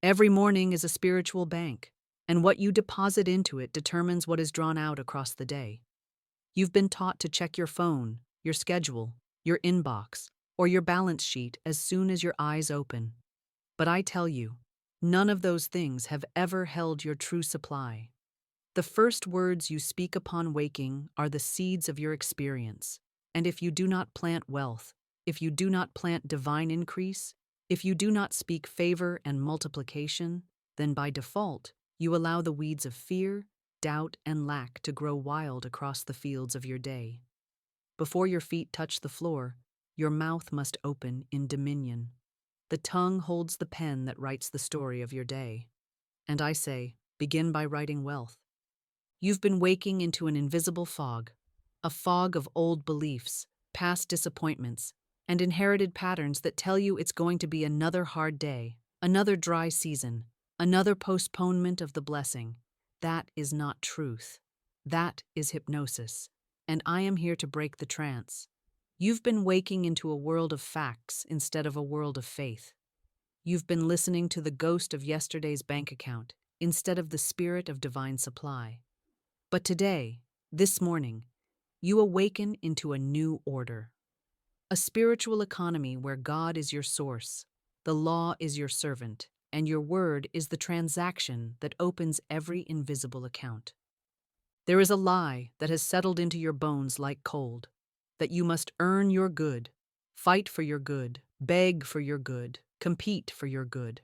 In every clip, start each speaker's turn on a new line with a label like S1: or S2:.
S1: Every morning is a spiritual bank, and what you deposit into it determines what is drawn out across the day. You've been taught to check your phone, your schedule, your inbox, or your balance sheet as soon as your eyes open. But I tell you, none of those things have ever held your true supply. The first words you speak upon waking are the seeds of your experience. And if you do not plant wealth, if you do not plant divine increase, if you do not speak favor and multiplication, then by default, you allow the weeds of fear, doubt, and lack to grow wild across the fields of your day. Before your feet touch the floor, your mouth must open in dominion. The tongue holds the pen that writes the story of your day. And I say, begin by writing wealth. You've been waking into an invisible fog, a fog of old beliefs, past disappointments, and inherited patterns that tell you it's going to be another hard day, another dry season, another postponement of the blessing. That is not truth. That is hypnosis. And I am here to break the trance. You've been waking into a world of facts instead of a world of faith. You've been listening to the ghost of yesterday's bank account instead of the spirit of divine supply. But today, this morning, you awaken into a new order. A spiritual economy where God is your source, the law is your servant, and your word is the transaction that opens every invisible account. There is a lie that has settled into your bones like cold, that you must earn your good, fight for your good, beg for your good, compete for your good.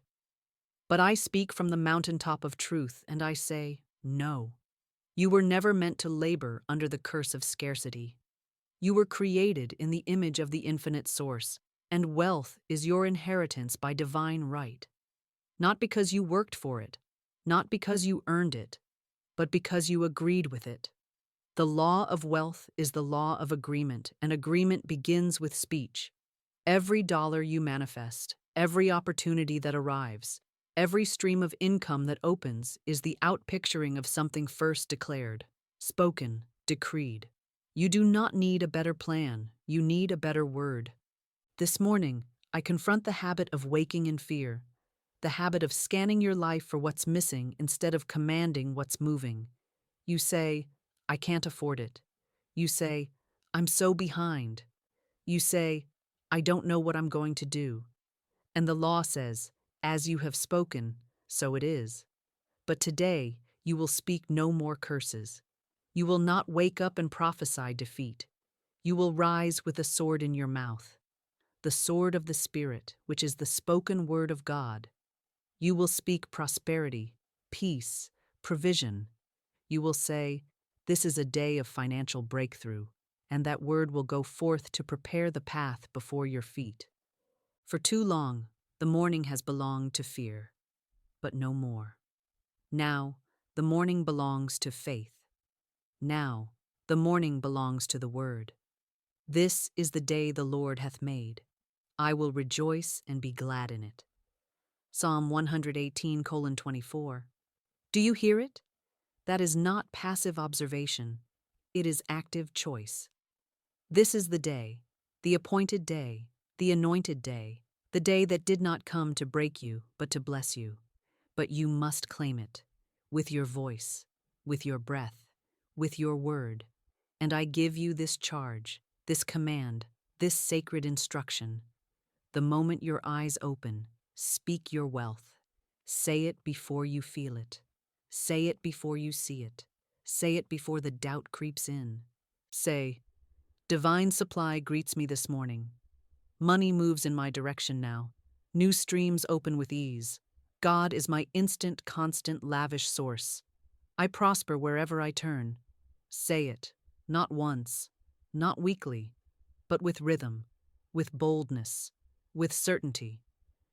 S1: But I speak from the mountaintop of truth, and I say, no. You were never meant to labor under the curse of scarcity. You were created in the image of the infinite source, and wealth is your inheritance by divine right. Not because you worked for it, not because you earned it, but because you agreed with it. The law of wealth is the law of agreement, and agreement begins with speech. Every dollar you manifest, every opportunity that arrives, every stream of income that opens is the outpicturing of something first declared, spoken, decreed. You do not need a better plan, you need a better word. This morning, I confront the habit of waking in fear, the habit of scanning your life for what's missing instead of commanding what's moving. You say, I can't afford it. You say, I'm so behind. You say, I don't know what I'm going to do. And the law says, as you have spoken, so it is. But today, you will speak no more curses. You will not wake up and prophesy defeat. You will rise with a sword in your mouth, the sword of the Spirit, which is the spoken word of God. You will speak prosperity, peace, provision. You will say, this is a day of financial breakthrough, and that word will go forth to prepare the path before your feet. For too long, the morning has belonged to fear, but no more. Now, the morning belongs to faith. Now, the morning belongs to the word. This is the day the Lord hath made. I will rejoice and be glad in it. Psalm 118:24. Do you hear it? That is not passive observation. It is active choice. This is the appointed day, the anointed day, the day that did not come to break you, but to bless you. But you must claim it, with your voice, with your breath, with your word. And I give you this charge, this command, this sacred instruction. The moment your eyes open, speak your wealth. Say it before you feel it. Say it before you see it. Say it before the doubt creeps in. Say, divine supply greets me this morning. Money moves in my direction now. New streams open with ease. God is my instant, constant, lavish source. I prosper wherever I turn. Say it, not once, not weakly, but with rhythm, with boldness, with certainty.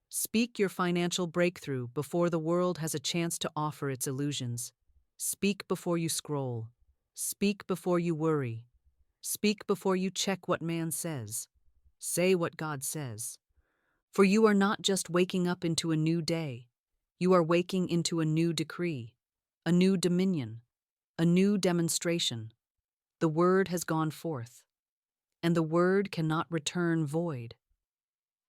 S1: Speak your financial breakthrough before the world has a chance to offer its illusions. Speak before you scroll. Speak before you worry. Speak before you check what man says. Say what God says. For you are not just waking up into a new day. You are waking into a new decree, a new dominion, a new demonstration. The word has gone forth, and the word cannot return void.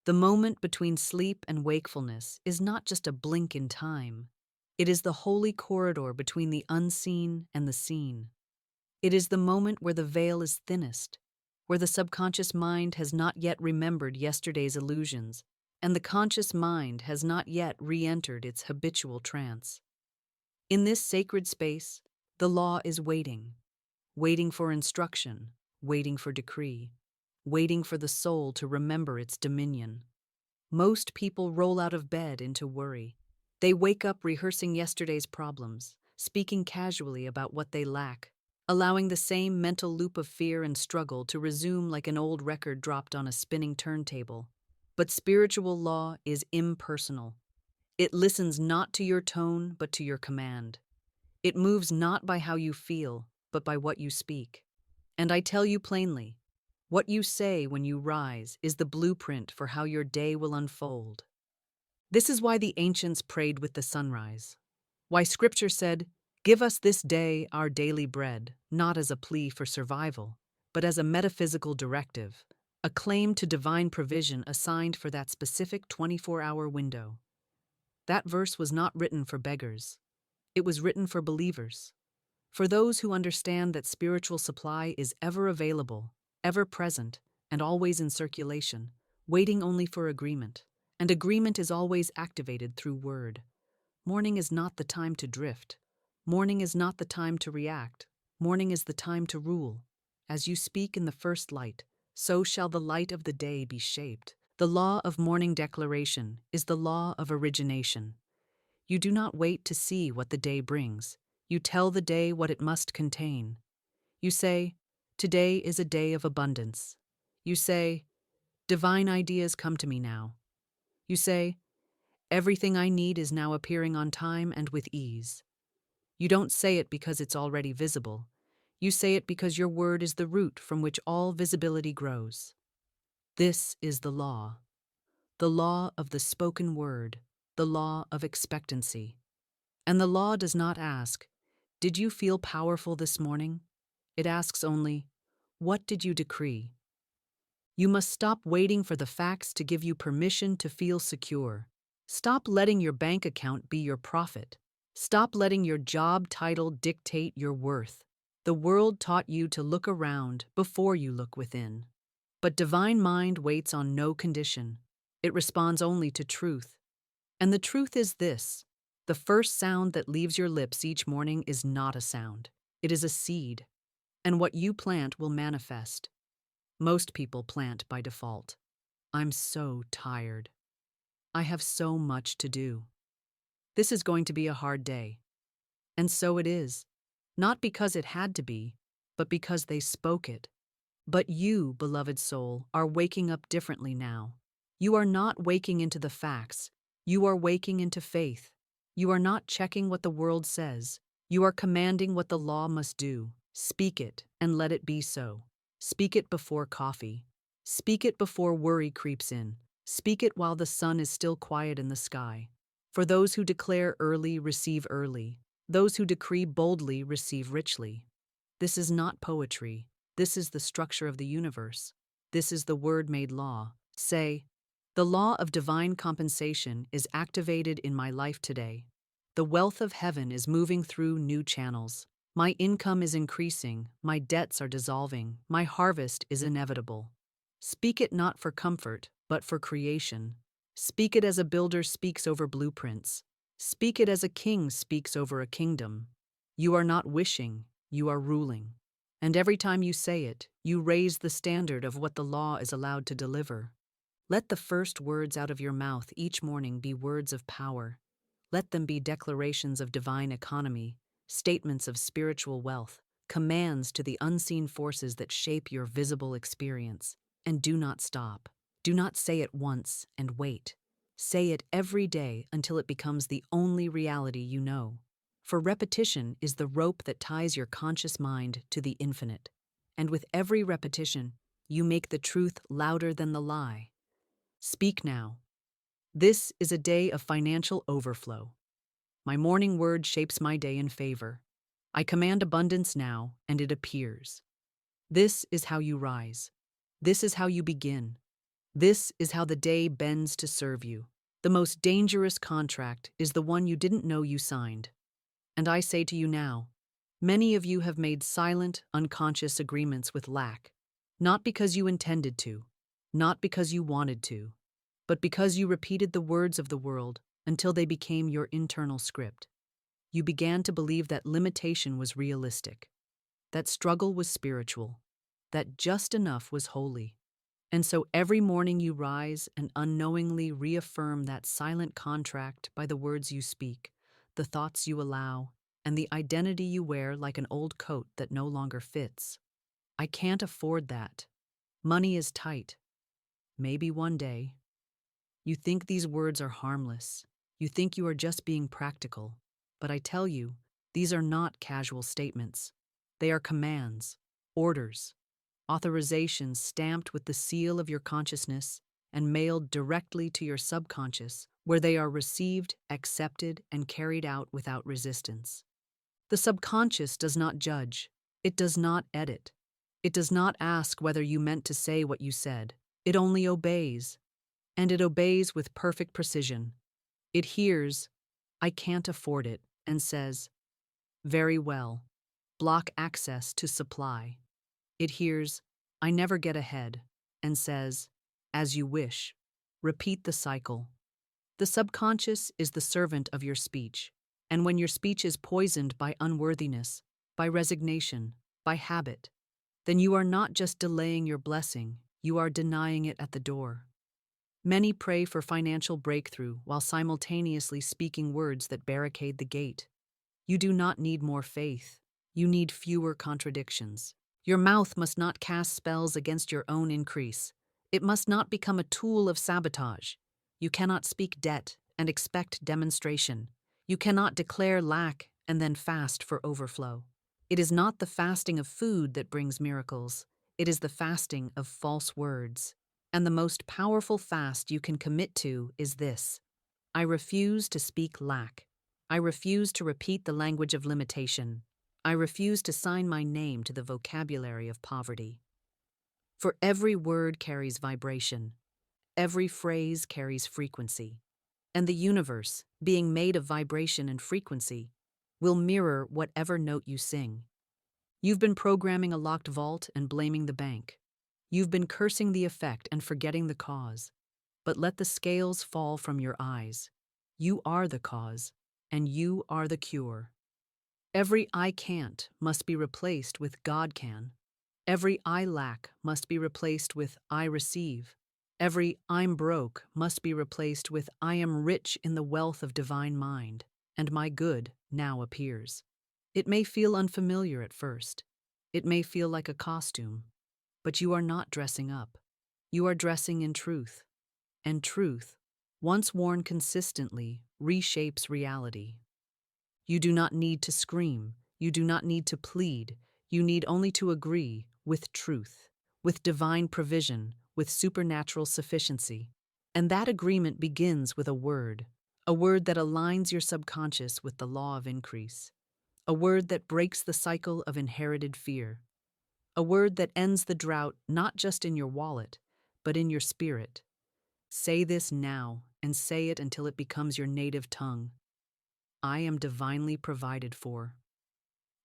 S1: The moment between sleep and wakefulness is not just a blink in time. It is the holy corridor between the unseen and the seen. It is the moment where the veil is thinnest, where the subconscious mind has not yet remembered yesterday's illusions, and the conscious mind has not yet re-entered its habitual trance. In this sacred space, the law is waiting, waiting for instruction, waiting for decree, waiting for the soul to remember its dominion. Most people roll out of bed into worry. They wake up rehearsing yesterday's problems, speaking casually about what they lack, allowing the same mental loop of fear and struggle to resume like an old record dropped on a spinning turntable. But spiritual law is impersonal. It listens not to your tone, but to your command. It moves not by how you feel, but by what you speak. And I tell you plainly, what you say when you rise is the blueprint for how your day will unfold. This is why the ancients prayed with the sunrise. Why Scripture said, "Give us this day our daily bread," not as a plea for survival, but as a metaphysical directive, a claim to divine provision assigned for that specific 24-hour window. That verse was not written for beggars. It was written for believers, for those who understand that spiritual supply is ever available, ever present, and always in circulation, waiting only for agreement. And agreement is always activated through word. Morning is not the time to drift. Morning is not the time to react. Morning is the time to rule. As you speak in the first light, so shall the light of the day be shaped. The law of morning declaration is the law of origination. You do not wait to see what the day brings. You tell the day what it must contain. You say, "Today is a day of abundance." You say, "Divine ideas come to me now." You say, "Everything I need is now appearing on time and with ease." You don't say it because it's already visible. You say it because your word is the root from which all visibility grows. This is the law of the spoken word, the law of expectancy. And the law does not ask, "Did you feel powerful this morning?" It asks only, "What did you decree?" You must stop waiting for the facts to give you permission to feel secure. Stop letting your bank account be your profit. Stop letting your job title dictate your worth. The world taught you to look around before you look within. But divine mind waits on no condition. It responds only to truth. And the truth is this: the first sound that leaves your lips each morning is not a sound. It is a seed. And what you plant will manifest. Most people plant by default. I'm so tired. I have so much to do. This is going to be a hard day. And so it is. Not because it had to be, but because they spoke it. But you, beloved soul, are waking up differently now. You are not waking into the facts. You are waking into faith. You are not checking what the world says. You are commanding what the law must do. Speak it and let it be so. Speak it before coffee. Speak it before worry creeps in. Speak it while the sun is still quiet in the sky. For those who declare early receive early. Those who decree boldly receive richly. This is not poetry. This is the structure of the universe. This is the word made law. Say, "The law of divine compensation is activated in my life today. The wealth of heaven is moving through new channels. My income is increasing, my debts are dissolving, my harvest is inevitable." Speak it not for comfort, but for creation. Speak it as a builder speaks over blueprints. Speak it as a king speaks over a kingdom. You are not wishing, you are ruling. And every time you say it, you raise the standard of what the law is allowed to deliver. Let the first words out of your mouth each morning be words of power. Let them be declarations of divine economy, statements of spiritual wealth, commands to the unseen forces that shape your visible experience. And do not stop. Do not say it once and wait. Say it every day until it becomes the only reality you know. For repetition is the rope that ties your conscious mind to the infinite. And with every repetition, you make the truth louder than the lie. Speak now. This is a day of financial overflow. My morning word shapes my day in favor. I command abundance now, and it appears. This is how you rise. This is how you begin. This is how the day bends to serve you. The most dangerous contract is the one you didn't know you signed. And I say to you now, many of you have made silent, unconscious agreements with lack, not because you intended to, not because you wanted to, but because you repeated the words of the world until they became your internal script. You began to believe that limitation was realistic, that struggle was spiritual, that just enough was holy. And so every morning you rise and unknowingly reaffirm that silent contract by the words you speak, the thoughts you allow, and the identity you wear like an old coat that no longer fits. I can't afford that. Money is tight. Maybe one day. You think these words are harmless. You think you are just being practical. But I tell you, these are not casual statements. They are commands, orders, authorizations stamped with the seal of your consciousness and mailed directly to your subconscious, where they are received, accepted, and carried out without resistance. The subconscious does not judge. It does not edit. It does not ask whether you meant to say what you said. It only obeys. And it obeys with perfect precision. It hears, "I can't afford it," and says, "Very well. Block access to supply." It hears, "I never get ahead," and says, "As you wish." Repeat the cycle. The subconscious is the servant of your speech, and when your speech is poisoned by unworthiness, by resignation, by habit, then you are not just delaying your blessing, you are denying it at the door. Many pray for financial breakthrough while simultaneously speaking words that barricade the gate. You do not need more faith. You need fewer contradictions. Your mouth must not cast spells against your own increase. It must not become a tool of sabotage. You cannot speak debt and expect demonstration. You cannot declare lack and then fast for overflow. It is not the fasting of food that brings miracles. It is the fasting of false words. And the most powerful fast you can commit to is this: I refuse to speak lack. I refuse to repeat the language of limitation. I refuse to sign my name to the vocabulary of poverty. For every word carries vibration. Every phrase carries frequency. And the universe, being made of vibration and frequency, will mirror whatever note you sing. You've been programming a locked vault and blaming the bank. You've been cursing the effect and forgetting the cause. But let the scales fall from your eyes. You are the cause, and you are the cure. Every "I can't" must be replaced with "God can." Every "I lack" must be replaced with "I receive." Every "I'm broke" must be replaced with "I am rich in the wealth of divine mind, and my good now appears." It may feel unfamiliar at first. It may feel like a costume. But you are not dressing up. You are dressing in truth. And truth, once worn consistently, reshapes reality. You do not need to scream. You do not need to plead. You need only to agree with truth, with divine provision, with supernatural sufficiency. And that agreement begins with a word that aligns your subconscious with the law of increase, a word that breaks the cycle of inherited fear, a word that ends the drought not just in your wallet, but in your spirit. Say this now, and say it until it becomes your native tongue. I am divinely provided for.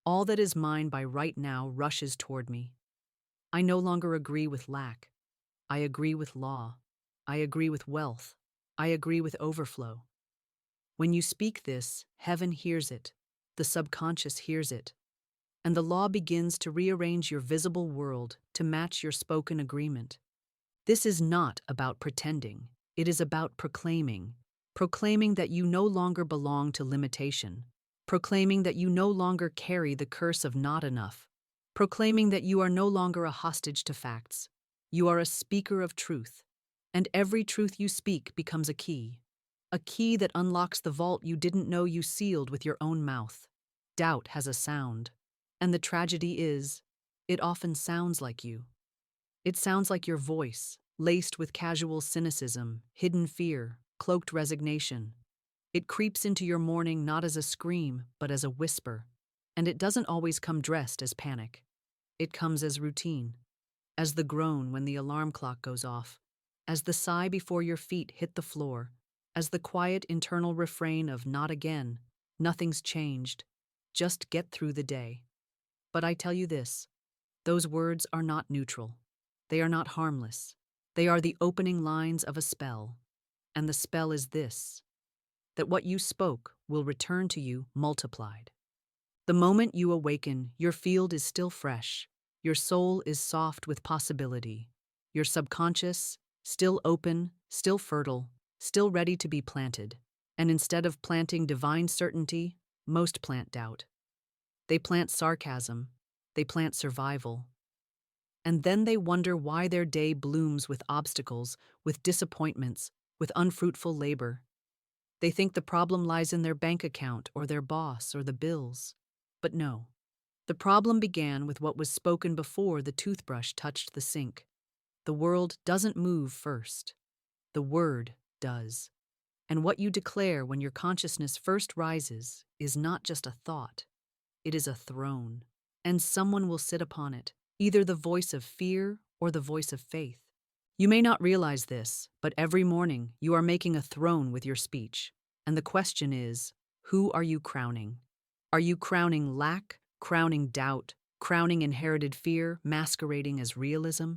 S1: All that is mine by right now rushes toward me. I no longer agree with lack. I agree with law. I agree with wealth. I agree with overflow. When you speak this, heaven hears it. The subconscious hears it. And the law begins to rearrange your visible world to match your spoken agreement. This is not about pretending. It is about proclaiming. Proclaiming that you no longer belong to limitation. Proclaiming that you no longer carry the curse of not enough. Proclaiming that you are no longer a hostage to facts. You are a speaker of truth. And every truth you speak becomes a key. A key that unlocks the vault you didn't know you sealed with your own mouth. Doubt has a sound. And the tragedy is, it often sounds like you. It sounds like your voice, laced with casual cynicism, hidden fear, cloaked resignation. It creeps into your morning not as a scream, but as a whisper. And it doesn't always come dressed as panic. It comes as routine, as the groan when the alarm clock goes off, as the sigh before your feet hit the floor, as the quiet internal refrain of not again, nothing's changed, just get through the day. But I tell you this, those words are not neutral. They are not harmless. They are the opening lines of a spell. And the spell is this, that what you spoke will return to you multiplied. The moment you awaken, your field is still fresh. Your soul is soft with possibility. Your subconscious, still open, still fertile, still ready to be planted. And instead of planting divine certainty, most plant doubt. They plant sarcasm. They plant survival. And then they wonder why their day blooms with obstacles, with disappointments, with unfruitful labor. They think the problem lies in their bank account or their boss or the bills. But no. The problem began with what was spoken before the toothbrush touched the sink. The world doesn't move first. The word does. And what you declare when your consciousness first rises is not just a thought. It is a throne. And someone will sit upon it, either the voice of fear or the voice of faith. You may not realize this, but every morning you are making a throne with your speech. And the question is, who are you crowning? Are you crowning lack, crowning doubt, crowning inherited fear, masquerading as realism?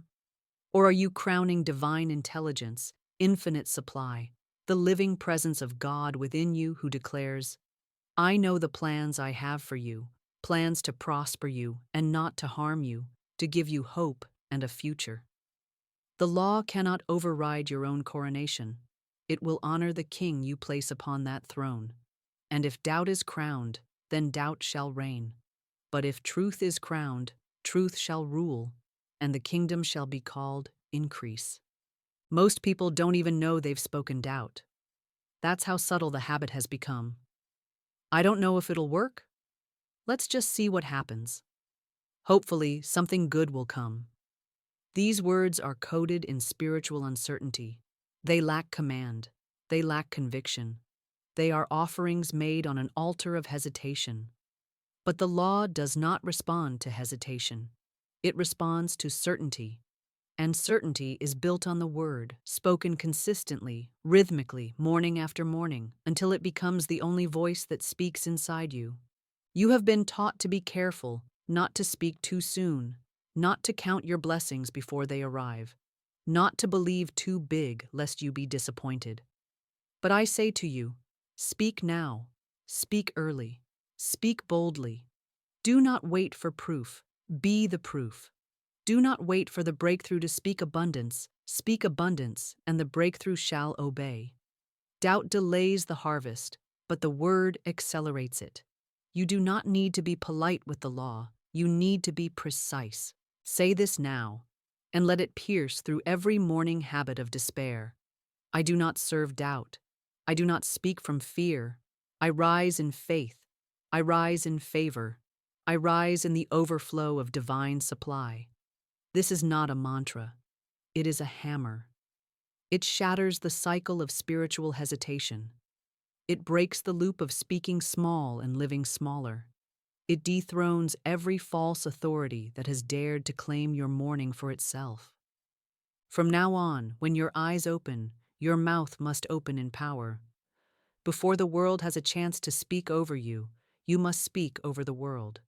S1: Or are you crowning divine intelligence, infinite supply, the living presence of God within you who declares, I know the plans I have for you, plans to prosper you and not to harm you, to give you hope and a future. The law cannot override your own coronation. It will honor the king you place upon that throne. And if doubt is crowned, then doubt shall reign. But if truth is crowned, truth shall rule, and the kingdom shall be called increase. Most people don't even know they've spoken doubt. That's how subtle the habit has become. I don't know if it'll work. Let's just see what happens. Hopefully, something good will come. These words are coded in spiritual uncertainty. They lack command. They lack conviction. They are offerings made on an altar of hesitation. But the law does not respond to hesitation. It responds to certainty. And certainty is built on the word, spoken consistently, rhythmically, morning after morning, until it becomes the only voice that speaks inside you. You have been taught to be careful, not to speak too soon, not to count your blessings before they arrive, not to believe too big lest you be disappointed. But I say to you, speak now, speak early, speak boldly. Do not wait for proof, be the proof. Do not wait for the breakthrough to speak abundance, and the breakthrough shall obey. Doubt delays the harvest, but the word accelerates it. You do not need to be polite with the law, you need to be precise. Say this now, and let it pierce through every morning habit of despair. I do not serve doubt. I do not speak from fear. I rise in faith. I rise in favor. I rise in the overflow of divine supply. This is not a mantra. It is a hammer. It shatters the cycle of spiritual hesitation. It breaks the loop of speaking small and living smaller. It dethrones every false authority that has dared to claim your morning for itself. From now on, when your eyes open, your mouth must open in power. Before the world has a chance to speak over you, you must speak over the world.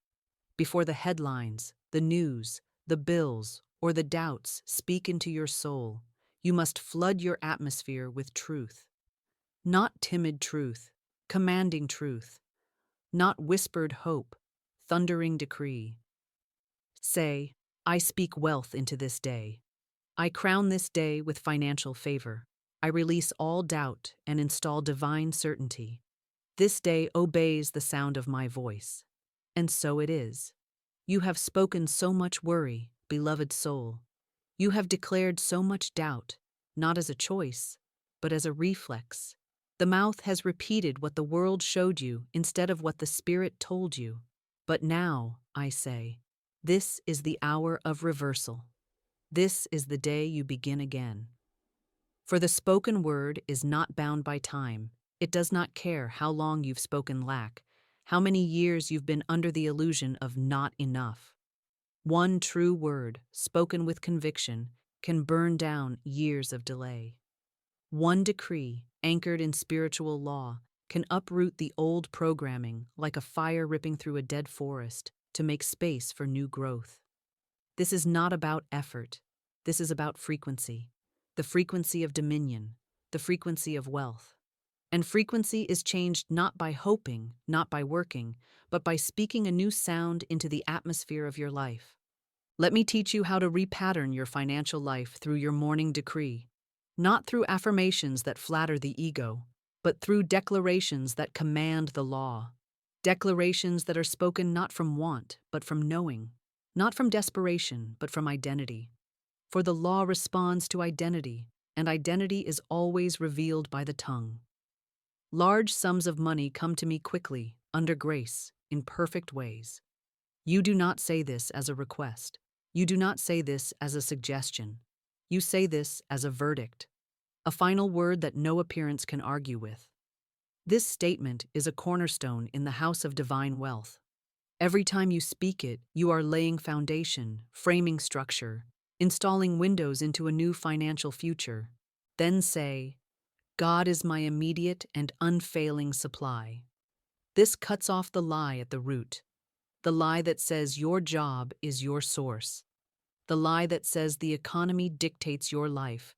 S1: Before the headlines, the news, the bills, or the doubts speak into your soul, you must flood your atmosphere with truth. Not timid truth, commanding truth. Not whispered hope, thundering decree. Say, I speak wealth into this day. I crown this day with financial favor. I release all doubt and install divine certainty. This day obeys the sound of my voice. And so it is. You have spoken so much worry, beloved soul. You have declared so much doubt, not as a choice, but as a reflex. The mouth has repeated what the world showed you instead of what the Spirit told you. But now, I say, this is the hour of reversal. This is the day you begin again. For the spoken word is not bound by time. It does not care how long you've spoken lack, how many years you've been under the illusion of not enough. One true word, spoken with conviction, can burn down years of delay. One decree, anchored in spiritual law, can uproot the old programming like a fire ripping through a dead forest to make space for new growth. This is not about effort. This is about frequency. The frequency of dominion, the frequency of wealth. And frequency is changed not by hoping, not by working, but by speaking a new sound into the atmosphere of your life. Let me teach you how to repattern your financial life through your morning decree, not through affirmations that flatter the ego, but through declarations that command the law. Declarations that are spoken not from want, but from knowing, not from desperation, but from identity. For the law responds to identity, and identity is always revealed by the tongue. Large sums of money come to me quickly, under grace, in perfect ways. You do not say this as a request. You do not say this as a suggestion. You say this as a verdict, a final word that no appearance can argue with. This statement is a cornerstone in the house of divine wealth. Every time you speak it, you are laying foundation, framing structure, installing windows into a new financial future. Then say, God is my immediate and unfailing supply. This cuts off the lie at the root, the lie that says your job is your source, the lie that says the economy dictates your life,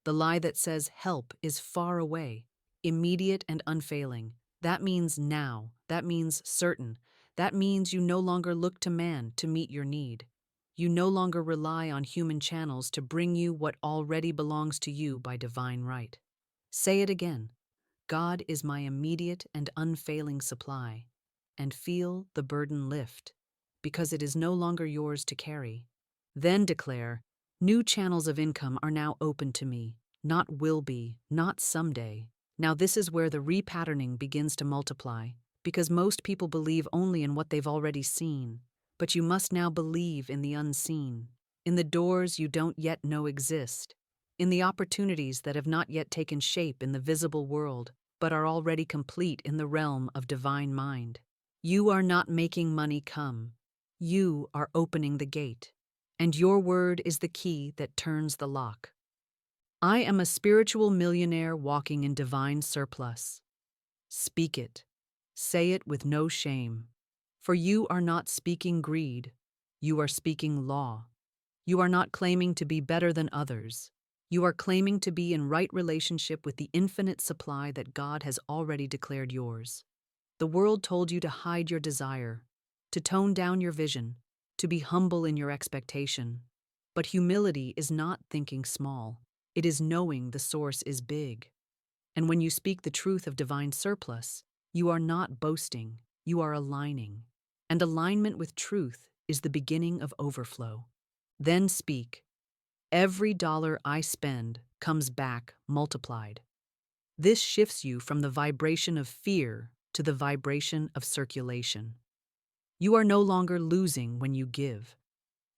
S1: the lie that says help is far away, immediate and unfailing. That means now, that means certain, that means you no longer look to man to meet your need. You no longer rely on human channels to bring you what already belongs to you by divine right. Say it again. God is my immediate and unfailing supply, and feel the burden lift, because it is no longer yours to carry. Then declare, new channels of income are now open to me, not will be, not someday. Now this is where the repatterning begins to multiply, because most people believe only in what they've already seen, but you must now believe in the unseen, in the doors you don't yet know exist, in the opportunities that have not yet taken shape in the visible world, but are already complete in the realm of divine mind. You are not making money come. You are opening the gate, and your word is the key that turns the lock. I am a spiritual millionaire walking in divine surplus. Speak it. Say it with no shame. For you are not speaking greed. You are speaking law. You are not claiming to be better than others. You are claiming to be in right relationship with the infinite supply that God has already declared yours. The world told you to hide your desire, to tone down your vision, to be humble in your expectation. But humility is not thinking small. It is knowing the source is big. And when you speak the truth of divine surplus, you are not boasting, you are aligning. And alignment with truth is the beginning of overflow. Then speak. Every dollar I spend comes back multiplied. This shifts you from the vibration of fear to the vibration of circulation. You are no longer losing when you give.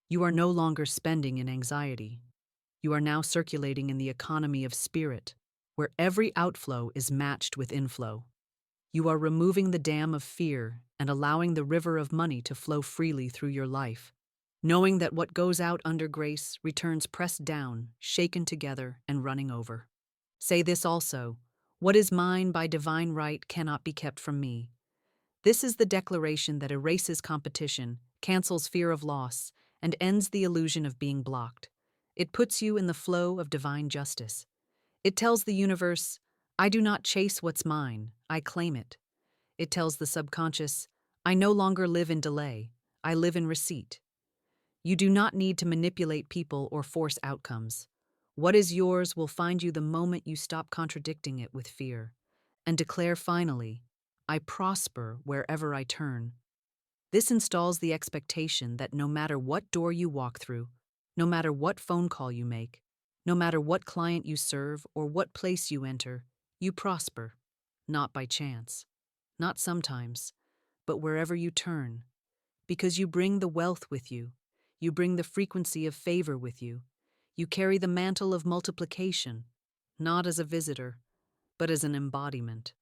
S1: You are no longer spending in anxiety. You are now circulating in the economy of spirit, where every outflow is matched with inflow. You are removing the dam of fear and allowing the river of money to flow freely through your life, knowing that what goes out under grace returns pressed down, shaken together, and running over. Say this also, what is mine by divine right cannot be kept from me. This is the declaration that erases competition, cancels fear of loss, and ends the illusion of being blocked. It puts you in the flow of divine justice. It tells the universe, I do not chase what's mine, I claim it. It tells the subconscious, I no longer live in delay, I live in receipt. You do not need to manipulate people or force outcomes. What is yours will find you the moment you stop contradicting it with fear, and declare finally, I prosper wherever I turn. This installs the expectation that no matter what door you walk through, no matter what phone call you make, no matter what client you serve or what place you enter, you prosper, not by chance, not sometimes, but wherever you turn, because you bring the wealth with you, you bring the frequency of favor with you, you carry the mantle of multiplication, not as a visitor, but as an embodiment.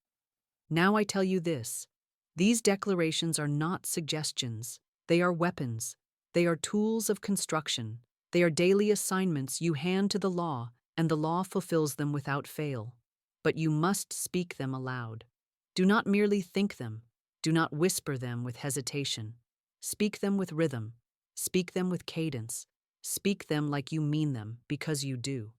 S1: Now I tell you this, these declarations are not suggestions, they are weapons, they are tools of construction, They are daily assignments you hand to the law, and the law fulfills them without fail. But you must speak them aloud. Do not merely think them. Do not whisper them with hesitation. Speak them with rhythm. Speak them with cadence. Speak them like you mean them, because you do.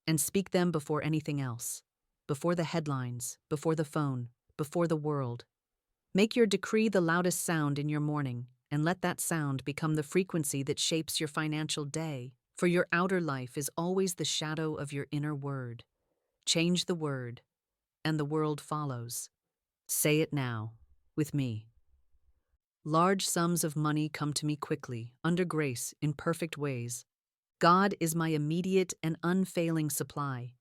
S1: And speak them before anything else. Before the headlines, before the phone, before the world. Make your decree the loudest sound in your morning, and let that sound become the frequency that shapes your financial day, for your outer life is always the shadow of your inner word. Change the word, and the world follows. Say it now, with me. Large sums of money come to me quickly, under grace, in perfect ways. God is my immediate and unfailing supply.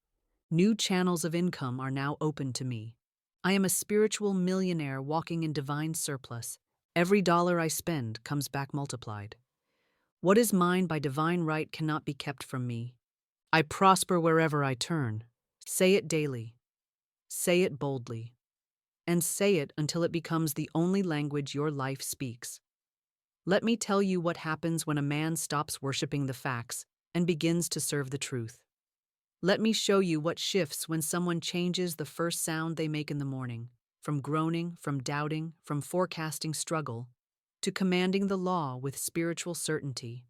S1: New channels of income are now open to me. I am a spiritual millionaire walking in divine surplus. Every dollar I spend comes back multiplied. What is mine by divine right cannot be kept from me. I prosper wherever I turn. Say it daily. Say it boldly. And say it until it becomes the only language your life speaks. Let me tell you what happens when a man stops worshiping the facts and begins to serve the truth. Let me show you what shifts when someone changes the first sound they make in the morning, from groaning, from doubting, from forecasting struggle, to commanding the law with spiritual certainty.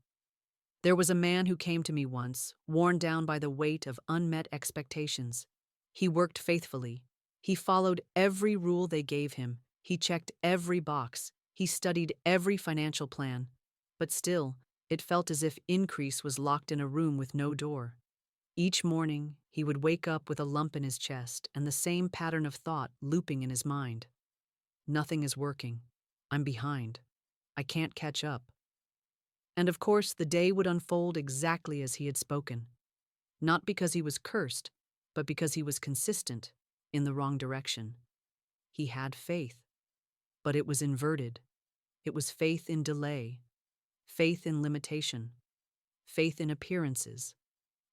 S1: There was a man who came to me once, worn down by the weight of unmet expectations. He worked faithfully. He followed every rule they gave him. He checked every box. He studied every financial plan. But still, it felt as if increase was locked in a room with no door. Each morning, he would wake up with a lump in his chest and the same pattern of thought looping in his mind. Nothing is working. I'm behind. I can't catch up. And of course, the day would unfold exactly as he had spoken. Not because he was cursed, but because he was consistent in the wrong direction. He had faith, but it was inverted. It was faith in delay, faith in limitation, faith in appearances.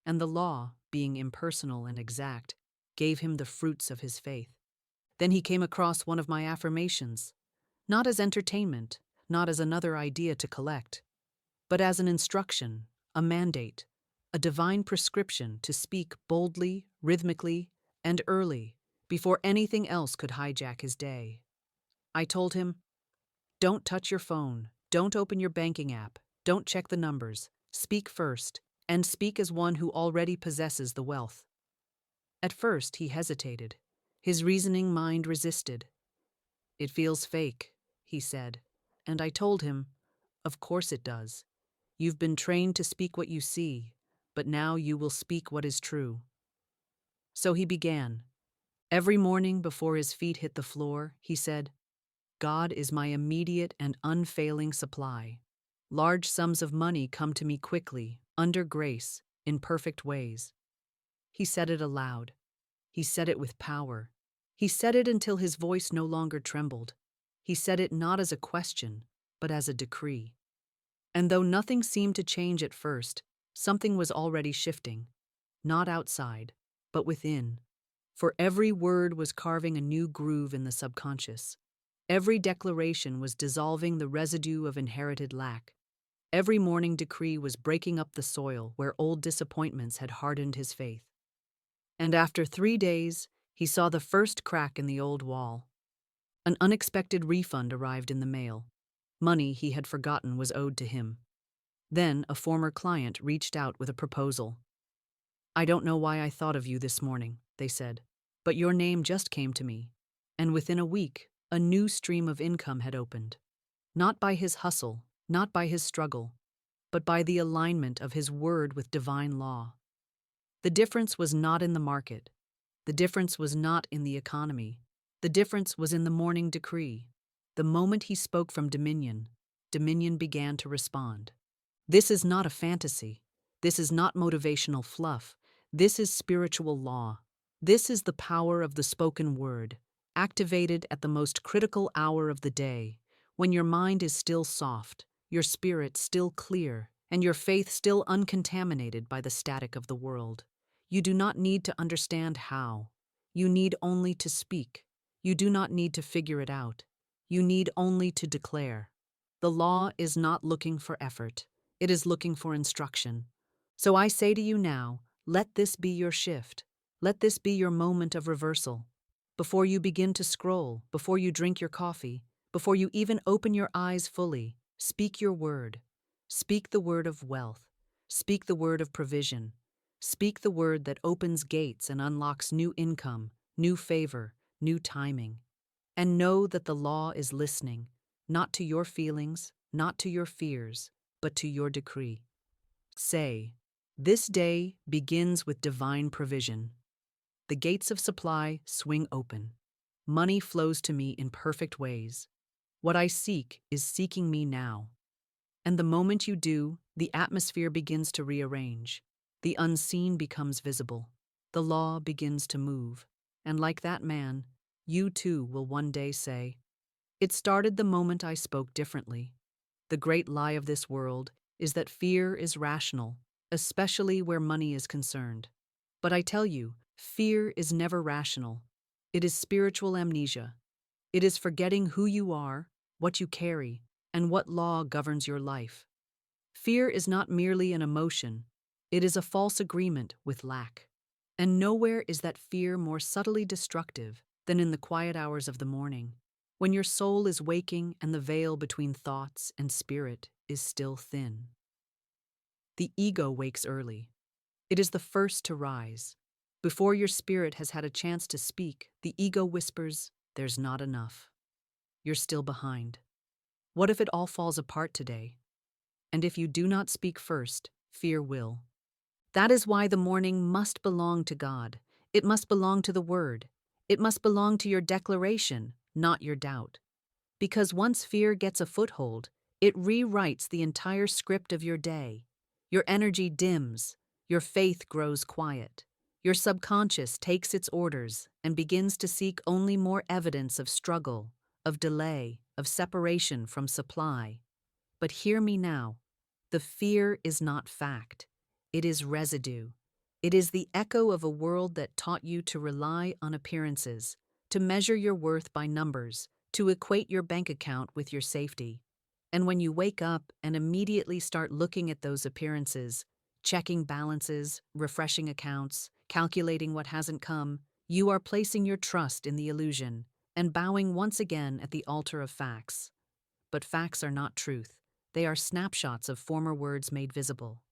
S1: And the law, being impersonal and exact, gave him the fruits of his faith. Then he came across one of my affirmations, not as entertainment, not as another idea to collect, but as an instruction, a mandate, a divine prescription to speak boldly, rhythmically, and early, before anything else could hijack his day. I told him, don't touch your phone, don't open your banking app, don't check the numbers, speak first, and speak as one who already possesses the wealth. At first, he hesitated. His reasoning mind resisted. It feels fake, he said, and I told him, of course it does. You've been trained to speak what you see, but now you will speak what is true. So he began. Every morning before his feet hit the floor, he said, God is my immediate and unfailing supply. Large sums of money come to me quickly, under grace, in perfect ways. He said it aloud. He said it with power. He said it until his voice no longer trembled. He said it not as a question, but as a decree. And though nothing seemed to change at first, something was already shifting. Not outside, but within. For every word was carving a new groove in the subconscious. Every declaration was dissolving the residue of inherited lack. Every morning decree was breaking up the soil where old disappointments had hardened his faith. And after 3 days, he saw the first crack in the old wall. An unexpected refund arrived in the mail. Money he had forgotten was owed to him. Then a former client reached out with a proposal. I don't know why I thought of you this morning, they said, but your name just came to me. And within a week, a new stream of income had opened. Not by his hustle, not by his struggle, but by the alignment of his word with divine law. The difference was not in the market. The difference was not in the economy. The difference was in the morning decree. The moment he spoke from dominion, dominion began to respond. This is not a fantasy. This is not motivational fluff. This is spiritual law. This is the power of the spoken word, activated at the most critical hour of the day, when your mind is still soft, your spirit still clear, and your faith still uncontaminated by the static of the world. You do not need to understand how. You need only to speak. You do not need to figure it out. You need only to declare. The law is not looking for effort. It is looking for instruction. So I say to you now, let this be your shift. Let this be your moment of reversal. Before you begin to scroll, before you drink your coffee, before you even open your eyes fully, speak your word. Speak the word of wealth. Speak the word of provision. Speak the word that opens gates and unlocks new income, new favor, new timing. And know that the law is listening, not to your feelings, not to your fears, but to your decree. Say, this day begins with divine provision. The gates of supply swing open. Money flows to me in perfect ways. What I seek is seeking me now. And the moment you do, the atmosphere begins to rearrange. The unseen becomes visible. The law begins to move. And like that man, you too will one day say, it started the moment I spoke differently. The great lie of this world is that fear is rational, especially where money is concerned. But I tell you, fear is never rational. It is spiritual amnesia. It is forgetting who you are, what you carry, and what law governs your life. Fear is not merely an emotion, it is a false agreement with lack. And nowhere is that fear more subtly destructive than in the quiet hours of the morning, when your soul is waking and the veil between thoughts and spirit is still thin. The ego wakes early. It is the first to rise. Before your spirit has had a chance to speak, the ego whispers, there's not enough. You're still behind. What if it all falls apart today? And if you do not speak first, fear will. That is why the morning must belong to God. It must belong to the Word. It must belong to your declaration, not your doubt. Because once fear gets a foothold, it rewrites the entire script of your day. Your energy dims, your faith grows quiet. Your subconscious takes its orders and begins to seek only more evidence of struggle, of delay, of separation from supply. But hear me now. The fear is not fact. It is residue. It is the echo of a world that taught you to rely on appearances, to measure your worth by numbers, to equate your bank account with your safety. And when you wake up and immediately start looking at those appearances, checking balances, refreshing accounts, calculating what hasn't come, you are placing your trust in the illusion and bowing once again at the altar of facts. But facts are not truth. They are snapshots of former words made visible.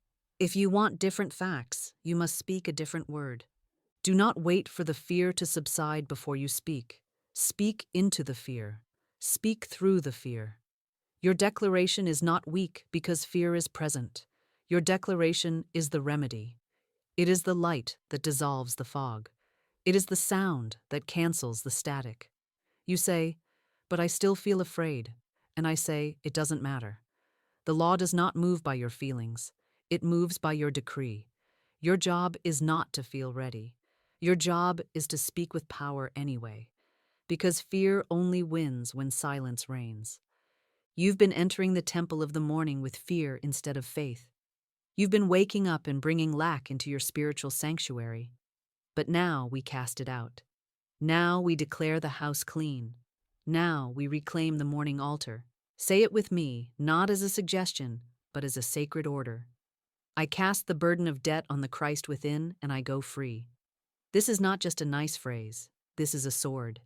S1: If you want different facts, you must speak a different word. Do not wait for the fear to subside before you speak. Speak into the fear. Speak through the fear. Your declaration is not weak because fear is present. Your declaration is the remedy. It is the light that dissolves the fog. It is the sound that cancels the static. You say, but I still feel afraid. And I say, it doesn't matter. The law does not move by your feelings. It moves by your decree. Your job is not to feel ready. Your job is to speak with power anyway, because fear only wins when silence reigns. You've been entering the temple of the morning with fear instead of faith. You've been waking up and bringing lack into your spiritual sanctuary. But now we cast it out. Now we declare the house clean. Now we reclaim the morning altar. Say it with me, not as a suggestion, but as a sacred order. I cast the burden of debt on the Christ within, and I go free. This is not just a nice phrase. This is a sword.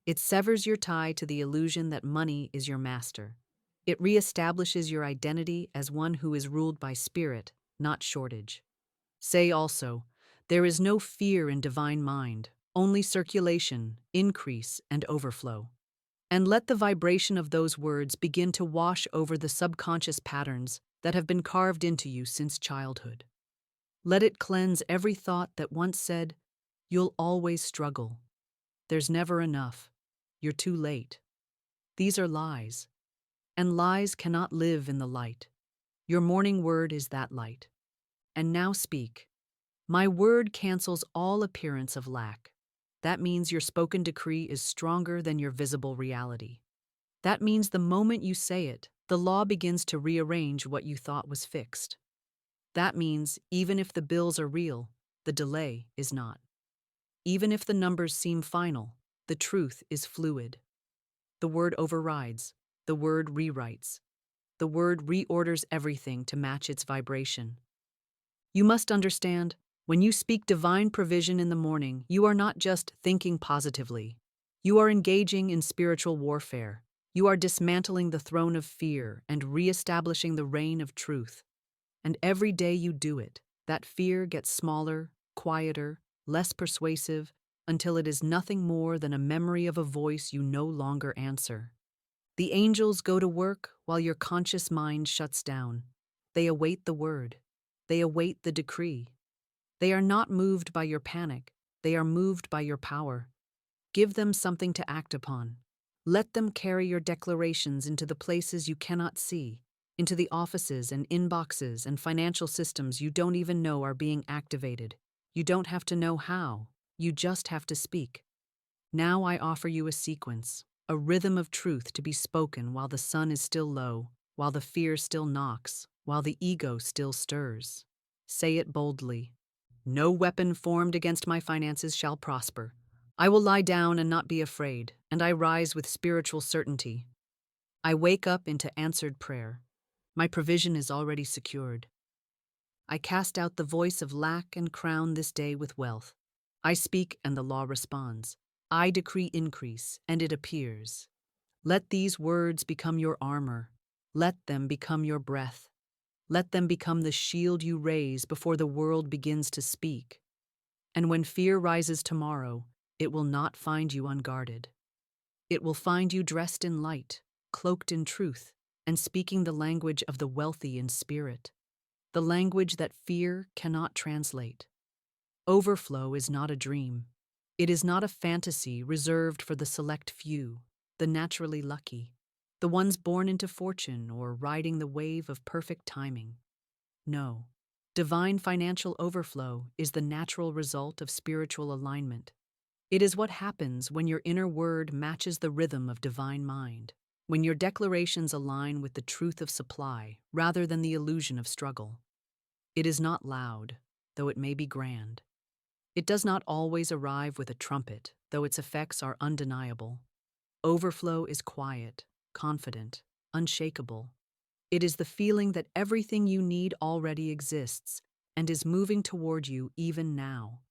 S1: It severs your tie to the illusion that money is your master. It reestablishes your identity as one who is ruled by spirit, not shortage. Say also, there is no fear in divine mind, only circulation, increase, and overflow. And let the vibration of those words begin to wash over the subconscious patterns that have been carved into you since childhood. Let it cleanse every thought that once said, you'll always struggle. There's never enough. You're too late. These are lies. And lies cannot live in the light. Your morning word is that light. And now speak. My word cancels all appearance of lack. That means your spoken decree is stronger than your visible reality. That means the moment you say it, the law begins to rearrange what you thought was fixed. That means even if the bills are real, the delay is not. Even if the numbers seem final, the truth is fluid. The word overrides. The word rewrites. The word reorders everything to match its vibration. You must understand, when you speak divine provision in the morning, you are not just thinking positively. You are engaging in spiritual warfare. You are dismantling the throne of fear and reestablishing the reign of truth. And every day you do it, that fear gets smaller, quieter, less persuasive, until it is nothing more than a memory of a voice you no longer answer. The angels go to work while your conscious mind shuts down. They await the word. They await the decree. They are not moved by your panic. They are moved by your power. Give them something to act upon. Let them carry your declarations into the places you cannot see, into the offices and inboxes and financial systems you don't even know are being activated. You don't have to know how. You just have to speak. Now I offer you a sequence, a rhythm of truth to be spoken while the sun is still low, while the fear still knocks, while the ego still stirs. Say it boldly. No weapon formed against my finances shall prosper. I will lie down and not be afraid, and I rise with spiritual certainty. I wake up into answered prayer. My provision is already secured. I cast out the voice of lack and crown this day with wealth. I speak and the law responds. I decree increase, and it appears. Let these words become your armor. Let them become your breath. Let them become the shield you raise before the world begins to speak. And when fear rises tomorrow, it will not find you unguarded. It will find you dressed in light, cloaked in truth, and speaking the language of the wealthy in spirit, the language that fear cannot translate. Overflow is not a dream. It is not a fantasy reserved for the select few, the naturally lucky, the ones born into fortune or riding the wave of perfect timing. No. Divine financial overflow is the natural result of spiritual alignment. It is what happens when your inner word matches the rhythm of divine mind, when your declarations align with the truth of supply rather than the illusion of struggle. It is not loud, though it may be grand. It does not always arrive with a trumpet, though its effects are undeniable. Overflow is quiet, confident, unshakable. It is the feeling that everything you need already exists and is moving toward you even now.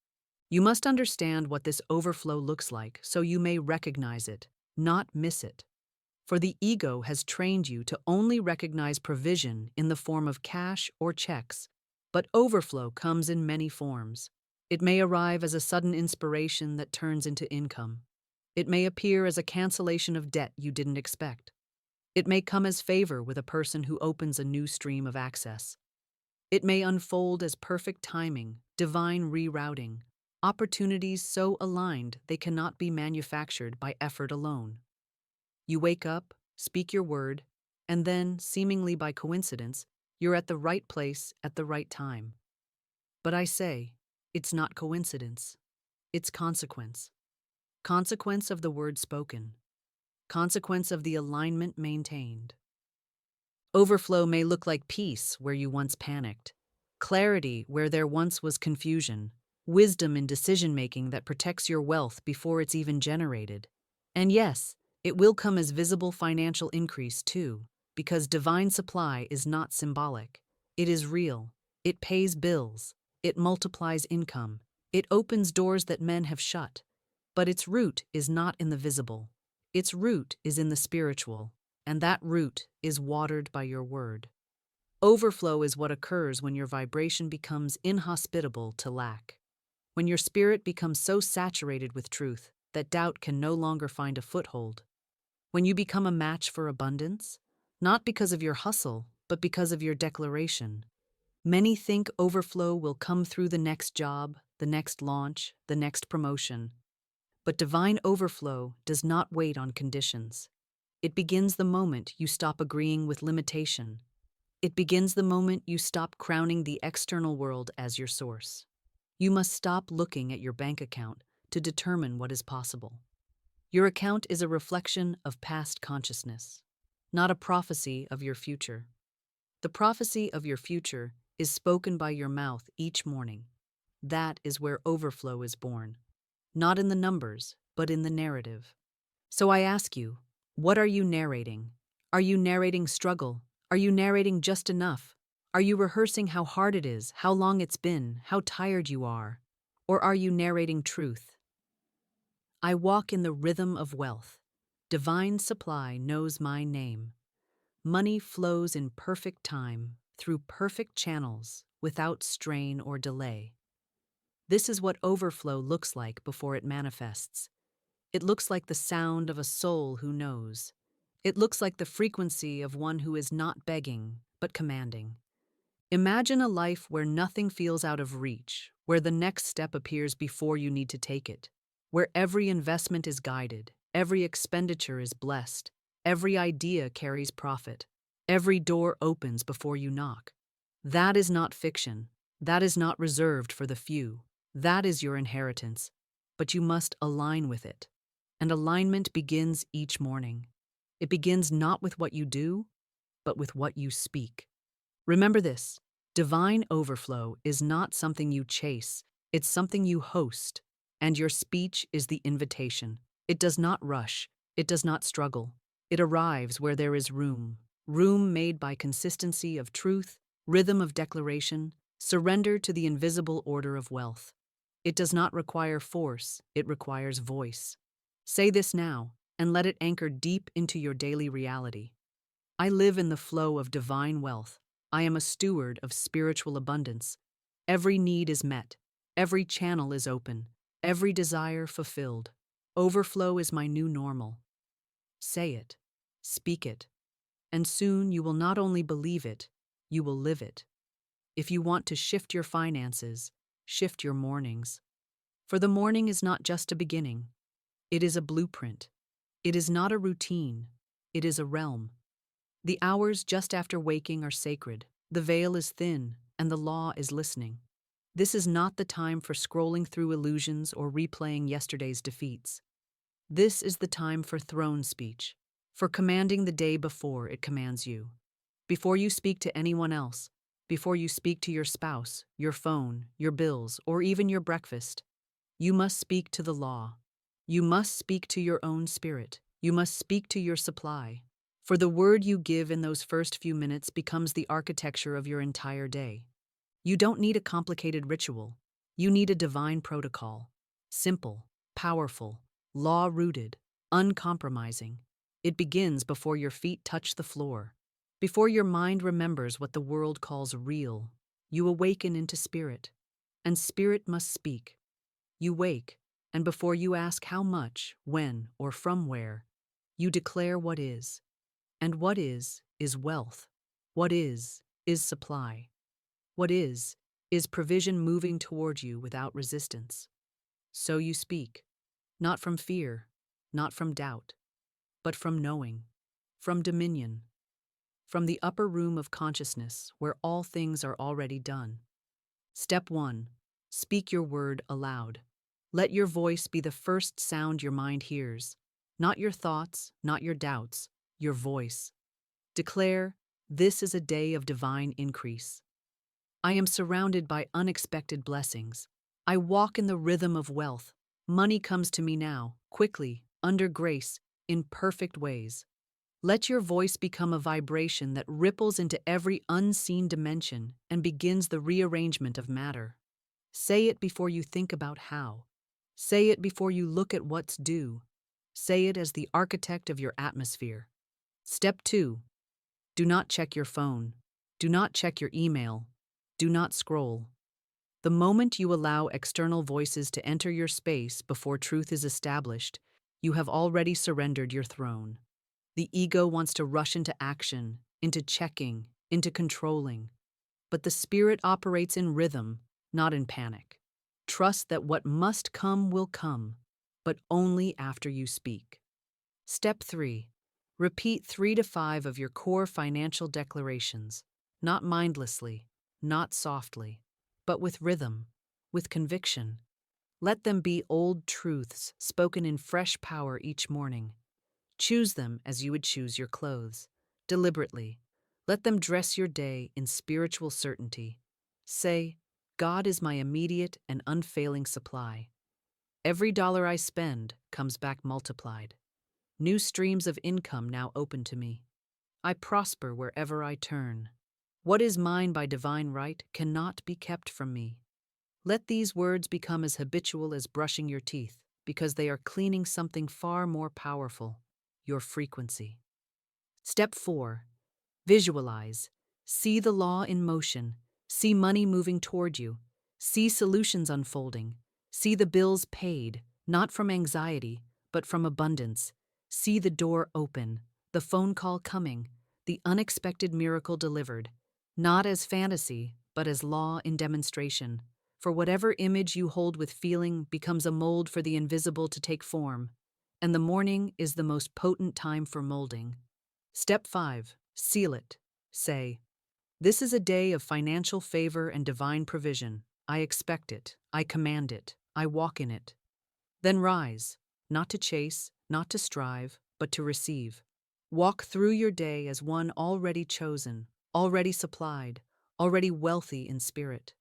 S1: You must understand what this overflow looks like so you may recognize it, not miss it. For the ego has trained you to only recognize provision in the form of cash or checks, but overflow comes in many forms. It may arrive as a sudden inspiration that turns into income. It may appear as a cancellation of debt you didn't expect. It may come as favor with a person who opens a new stream of access. It may unfold as perfect timing, divine rerouting, opportunities so aligned they cannot be manufactured by effort alone. You wake up, speak your word, and then, seemingly by coincidence, you're at the right place at the right time. But I say, it's not coincidence. It's consequence. Consequence of the word spoken. Consequence of the alignment maintained. Overflow may look like peace where you once panicked, clarity where there once was confusion, wisdom in decision-making that protects your wealth before it's even generated. And yes, it will come as visible financial increase too, because divine supply is not symbolic. It is real. It pays bills. It multiplies income. It opens doors that men have shut. But its root is not in the visible. Its root is in the spiritual, and that root is watered by your word. Overflow is what occurs when your vibration becomes inhospitable to lack. When your spirit becomes so saturated with truth that doubt can no longer find a foothold. When you become a match for abundance, not because of your hustle, but because of your declaration. Many think overflow will come through the next job, the next launch, the next promotion. But divine overflow does not wait on conditions. It begins the moment you stop agreeing with limitation. It begins the moment you stop crowning the external world as your source. You must stop looking at your bank account to determine what is possible. Your account is a reflection of past consciousness, not a prophecy of your future. The prophecy of your future is spoken by your mouth each morning. That is where overflow is born, not in the numbers, but in the narrative. So I ask you, what are you narrating? Are you narrating struggle? Are you narrating just enough? Are you rehearsing how hard it is, how long it's been, how tired you are? Or are you narrating truth? I walk in the rhythm of wealth. Divine supply knows my name. Money flows in perfect time, through perfect channels, without strain or delay. This is what overflow looks like before it manifests. It looks like the sound of a soul who knows. It looks like the frequency of one who is not begging, but commanding. Imagine a life where nothing feels out of reach, where the next step appears before you need to take it, where every investment is guided, every expenditure is blessed, every idea carries profit, every door opens before you knock. That is not fiction. That is not reserved for the few. That is your inheritance, but you must align with it. And alignment begins each morning. It begins not with what you do, but with what you speak. Remember this: divine overflow is not something you chase, it's something you host, and your speech is the invitation. It does not rush, it does not struggle. It arrives where there is room made by consistency of truth, rhythm of declaration, surrender to the invisible order of wealth. It does not require force, it requires voice. Say this now, and let it anchor deep into your daily reality. I live in the flow of divine wealth. I am a steward of spiritual abundance. Every need is met. Every channel is open. Every desire fulfilled. Overflow is my new normal. Say it. Speak it. And soon you will not only believe it, you will live it. If you want to shift your finances, shift your mornings. For the morning is not just a beginning. It is a blueprint. It is not a routine. It is a realm. The hours just after waking are sacred. The veil is thin, and the law is listening. This is not the time for scrolling through illusions or replaying yesterday's defeats. This is the time for throne speech, for commanding the day before it commands you. Before you speak to anyone else, before you speak to your spouse, your phone, your bills, or even your breakfast, you must speak to the law. You must speak to your own spirit. You must speak to your supply. For the word you give in those first few minutes becomes the architecture of your entire day. You don't need a complicated ritual. You need a divine protocol. Simple, powerful, law-rooted, uncompromising. It begins before your feet touch the floor. Before your mind remembers what the world calls real, you awaken into spirit. And spirit must speak. You wake, and before you ask how much, when, or from where, you declare what is. And what is wealth. What is supply. What is provision moving toward you without resistance. So you speak, not from fear, not from doubt, but from knowing, from dominion, from the upper room of consciousness where all things are already done. Step 1. Speak your word aloud. Let your voice be the first sound your mind hears, not your thoughts, not your doubts, your voice. Declare, this is a day of divine increase. I am surrounded by unexpected blessings. I walk in the rhythm of wealth. Money comes to me now, quickly, under grace, in perfect ways. Let your voice become a vibration that ripples into every unseen dimension and begins the rearrangement of matter. Say it before you think about how. Say it before you look at what's due. Say it as the architect of your atmosphere. Step 2. Do not check your phone. Do not check your email. Do not scroll. The moment you allow external voices to enter your space before truth is established, you have already surrendered your throne. The ego wants to rush into action, into checking, into controlling. But the spirit operates in rhythm, not in panic. Trust that what must come will come, but only after you speak. Step 3. Repeat 3 to 5 of your core financial declarations, not mindlessly, not softly, but with rhythm, with conviction. Let them be old truths spoken in fresh power each morning. Choose them as you would choose your clothes, deliberately. Let them dress your day in spiritual certainty. Say, God is my immediate and unfailing supply. Every dollar I spend comes back multiplied. New streams of income now open to me. I prosper wherever I turn. What is mine by divine right cannot be kept from me. Let these words become as habitual as brushing your teeth, because they are cleaning something far more powerful, your frequency. Step 4. Visualize. See the law in motion. See money moving toward you. See solutions unfolding. See the bills paid, not from anxiety, but from abundance. See the door open, the phone call coming, the unexpected miracle delivered, not as fantasy, but as law in demonstration. For whatever image you hold with feeling becomes a mold for the invisible to take form, and the morning is the most potent time for molding. Step 5. Seal it. Say, "This is a day of financial favor and divine provision. I expect it. I command it. I walk in it." Then rise, not to chase, not to strive, but to receive. Walk through your day as one already chosen, already supplied, already wealthy in spirit.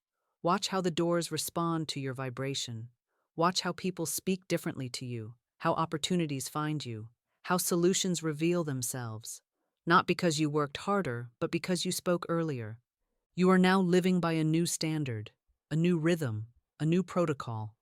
S1: Watch how the doors respond to your vibration. Watch how people speak differently to you, how opportunities find you, how solutions reveal themselves. Not because you worked harder, but because you spoke earlier. You are now living by a new standard, a new rhythm, a new protocol.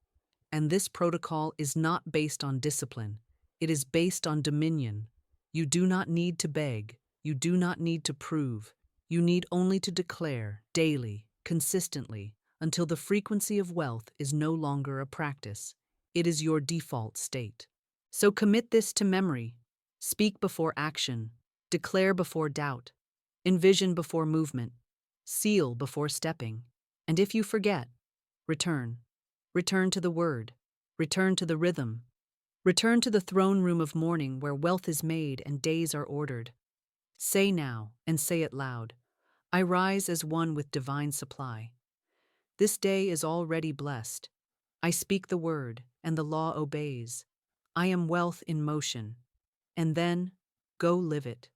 S1: And this protocol is not based on discipline. It is based on dominion. You do not need to beg. You do not need to prove. You need only to declare, daily, consistently, until the frequency of wealth is no longer a practice. It is your default state. So commit this to memory. Speak before action. Declare before doubt. Envision before movement. Seal before stepping. And if you forget, return. Return to the word. Return to the rhythm. Return to the throne room of morning where wealth is made and days are ordered. Say now, and say it loud, "I rise as one with divine supply. This day is already blessed. I speak the word, and the law obeys. I am wealth in motion." And then, go live it.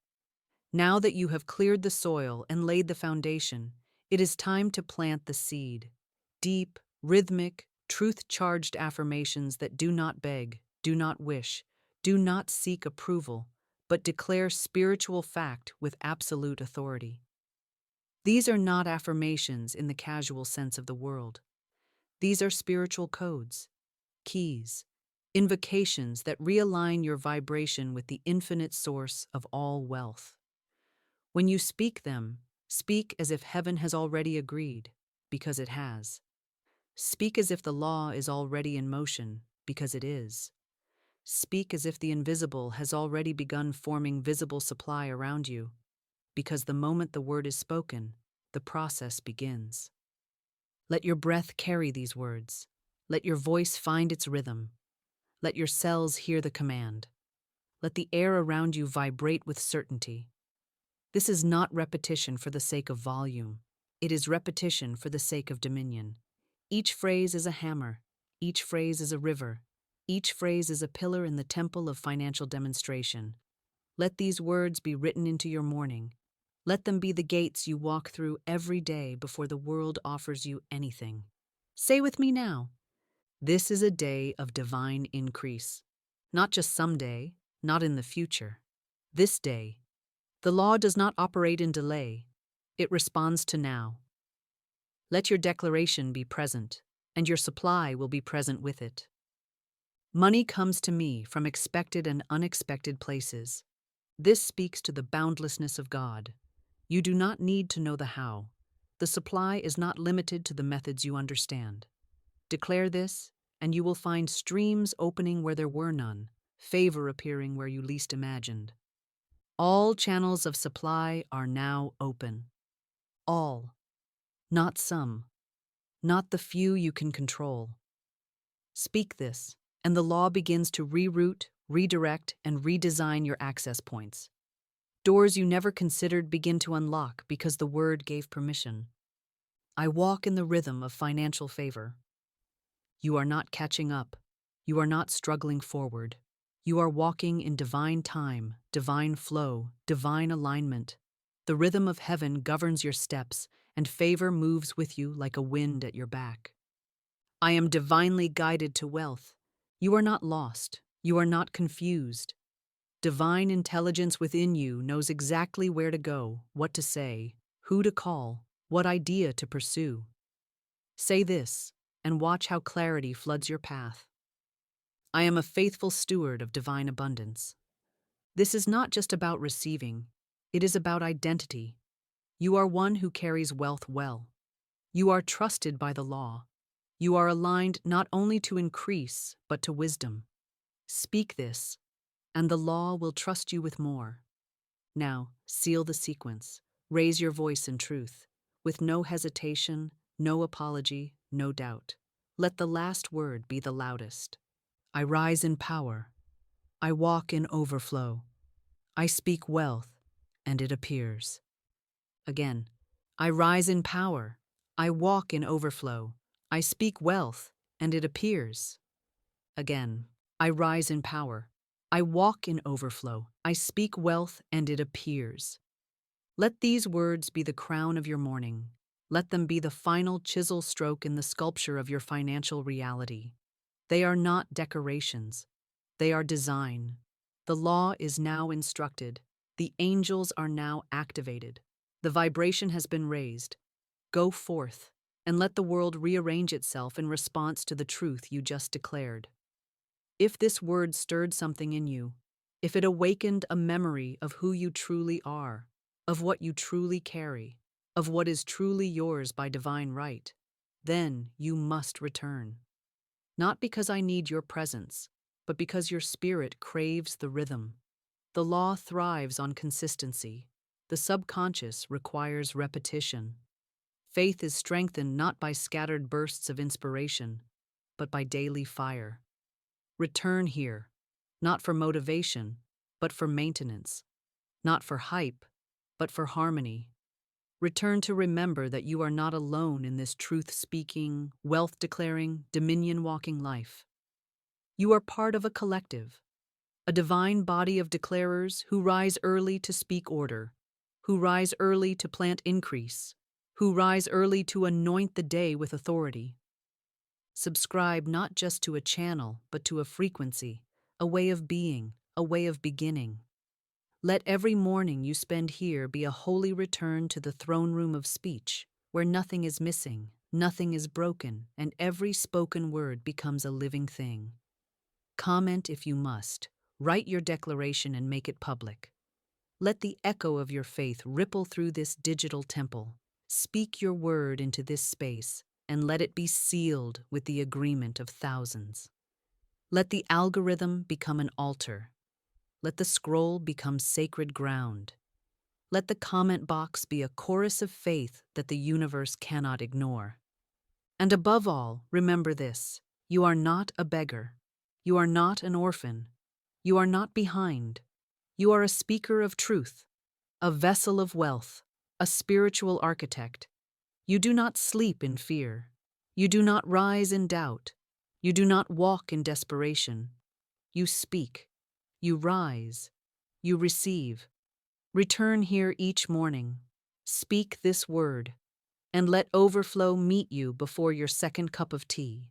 S1: Now that you have cleared the soil and laid the foundation, it is time to plant the seed. Deep, rhythmic, truth-charged affirmations that do not beg, do not wish, do not seek approval, but declare spiritual fact with absolute authority. These are not affirmations in the casual sense of the world. These are spiritual codes, keys, invocations that realign your vibration with the infinite source of all wealth. When you speak them, speak as if heaven has already agreed, because it has. Speak as if the law is already in motion, because it is. Speak as if the invisible has already begun forming visible supply around you, because the moment the word is spoken, the process begins. Let your breath carry these words. Let your voice find its rhythm. Let your cells hear the command. Let the air around you vibrate with certainty. This is not repetition for the sake of volume. It is repetition for the sake of dominion. Each phrase is a hammer. Each phrase is a river. Each phrase is a pillar in the temple of financial demonstration. Let these words be written into your morning. Let them be the gates you walk through every day before the world offers you anything. Say with me now, "This is a day of divine increase." Not just someday, not in the future. This day. The law does not operate in delay. It responds to now. Let your declaration be present, and your supply will be present with it. Money comes to me from expected and unexpected places. This speaks to the boundlessness of God. You do not need to know the how. The supply is not limited to the methods you understand. Declare this, and you will find streams opening where there were none, favor appearing where you least imagined. All channels of supply are now open. All. Not some. Not the few you can control. Speak this, and the law begins to reroute, redirect, and redesign your access points. Doors you never considered begin to unlock because the word gave permission. I walk in the rhythm of financial favor. You are not catching up. You are not struggling forward. You are walking in divine time, divine flow, divine alignment. The rhythm of heaven governs your steps, and favor moves with you like a wind at your back. I am divinely guided to wealth. You are not lost. You are not confused. Divine intelligence within you knows exactly where to go, what to say, who to call, what idea to pursue. Say this, and watch how clarity floods your path. I am a faithful steward of divine abundance. This is not just about receiving, it is about identity. You are one who carries wealth well. You are trusted by the law. You are aligned not only to increase, but to wisdom. Speak this, and the law will trust you with more. Now, seal the sequence. Raise your voice in truth, with no hesitation, no apology, no doubt. Let the last word be the loudest. I rise in power. I walk in overflow. I speak wealth, and it appears. Again, I rise in power. I walk in overflow. I speak wealth, and it appears. Again, I rise in power. I walk in overflow. I speak wealth, and it appears. Let these words be the crown of your morning. Let them be the final chisel stroke in the sculpture of your financial reality. They are not decorations. They are design. The law is now instructed. The angels are now activated. The vibration has been raised. Go forth, and let the world rearrange itself in response to the truth you just declared. If this word stirred something in you, if it awakened a memory of who you truly are, of what you truly carry, of what is truly yours by divine right, then you must return. Not because I need your presence, but because your spirit craves the rhythm. The law thrives on consistency. The subconscious requires repetition. Faith is strengthened not by scattered bursts of inspiration, but by daily fire. Return here, not for motivation, but for maintenance, not for hype, but for harmony. Return to remember that you are not alone in this truth-speaking, wealth-declaring, dominion-walking life. You are part of a collective, a divine body of declarers who rise early to speak order, who rise early to plant increase, who rise early to anoint the day with authority. Subscribe not just to a channel, but to a frequency, a way of being, a way of beginning. Let every morning you spend here be a holy return to the throne room of speech, where nothing is missing, nothing is broken, and every spoken word becomes a living thing. Comment if you must. Write your declaration and make it public. Let the echo of your faith ripple through this digital temple. Speak your word into this space, and let it be sealed with the agreement of thousands. Let the algorithm become an altar. Let the scroll become sacred ground. Let the comment box be a chorus of faith that the universe cannot ignore. And above all, remember this: you are not a beggar. You are not an orphan. You are not behind. You are a speaker of truth, a vessel of wealth, a spiritual architect. You do not sleep in fear. You do not rise in doubt. You do not walk in desperation. You speak. You rise. You receive. Return here each morning. Speak this word, and let overflow meet you before your second cup of tea.